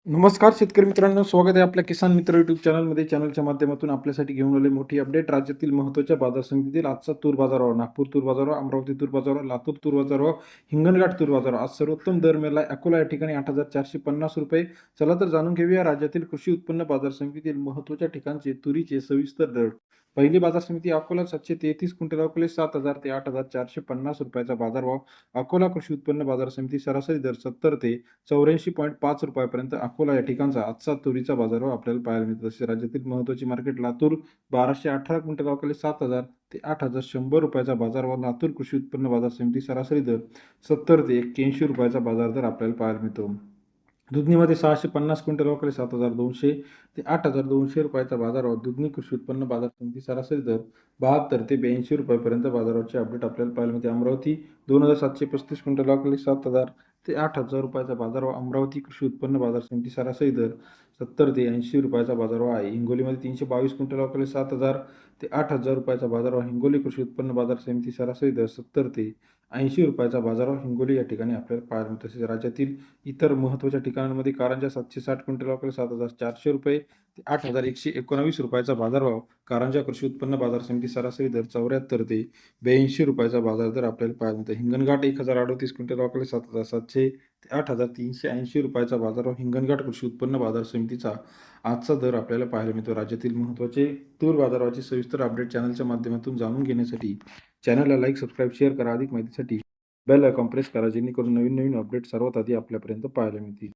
नमस्कार शेतकरी मित्रांनो, स्वागत आहे आपल्या किसान मित्र यूट्यूब चॅनलमध्ये. चॅनलच्या माध्यमातून आपल्यासाठी घेऊन आले मोठी अपडेट. राज्यातील महत्त्वाच्या बाजार समितीतील आजचा तूर बाजारभाव, नागपूर तूर बाजारभाव, अमरावती तूर बाजारभाव, लातूर तूर बाजारभाव, हिंगणघाट तूर बाजारभाव. आज सर्वोत्तम दर मिळाला अकोला या ठिकाणी 8,450 रुपये. चला तर जाणून घेऊया राज्यातील कृषी उत्पन्न बाजार समितीतील महत्त्वाच्या ठिकाणचे तुरीचे सविस्तर दर. पहिली बाजार समिती अकोला 733 क्विंटल अकोले 7,000 ते 8,450 रुपयाचा बाजारभाव. अकोला कृषी उत्पन्न बाजार समिती सरासरी दर 70 ते 84.5 रुपयापर्यंत अकोला या ठिकाणचा आजचा तुरीचा बाजारभाव आपल्याला पाहायला मिळतो. तसेच राज्यातील महत्त्वाची मार्केट लातूर 1218 क्विंटल अकोले 7,000 ते 8,100 रुपयाचा बाजारभाव. लातूर कृषी उत्पन्न बाजार समिती सरासरी दर 70 ते 81 रुपयाचा बाजार दर आपल्याला पाहायला मिळतो. दुधनीमध्ये 650 क्विंटल अकोले 7,200 ते 8,200 रुपयाचा बाजारभाव. दुधनी कृषी उत्पन्न बाजार समिती सरासरी दर 72 ते 82 रुपयापर्यंत बाजाराचे अपडेट आपल्याला पाहायला मिळते. अमरावती 2,735 क्विंटल अकोले 7,000 ते 8,000 रुपयाचा बाजारभाव. अमरावती कृषी उत्पन्न बाजार समिती सरासरी दर 70 ते 80 रुपयाचा बाजारभाव आहे. हिंगोलीमध्ये 322 क्विंटल अकोले 7,000 ते 8,000 रुपयाचा बाजारभाव. हिंगोली कृषी उत्पन्न बाजार समिती सरासरी दर 70 ते 80 रुपयाचा बाजारभाव हिंगोली या ठिकाणी आपल्याला पाहायला मिळतो. तसेच राज्यातील इतर महत्त्वाच्या ठिकाणांमध्ये कारंजा 760 क्विंटल अकोले 7,400 रुपये ते 8,119 रुपयाचा बाजारभाव. कारंजा कृषी उत्पन्न बाजार समिती सरासरी दर 74 ते 82 रुपयाचा बाजार दर आपल्याला पाहायला मिळतो. हिंगणघाट 1,038 क्विंटल अकोले 7,700 ते 8,380 रुपयाचा बाजारभाव. हिंगणघाट कृषी उत्पन्न बाजार समितीचा आजचा दर आपल्याला पाहायला मिळतो. राज्यातील महत्त्वाचे तूर बाजाराची सविस्तर अपडेट चॅनलच्या माध्यमातून जाणून घेण्यासाठी चॅनलला लाईक, सबस्क्राईब, शेअर करा. अधिक माहितीसाठी बेल आयकॉन प्रेस करा, जेणेकरून नवीन अपडेट सर्वात आधी आपल्यापर्यंत पाहायला मिळतील.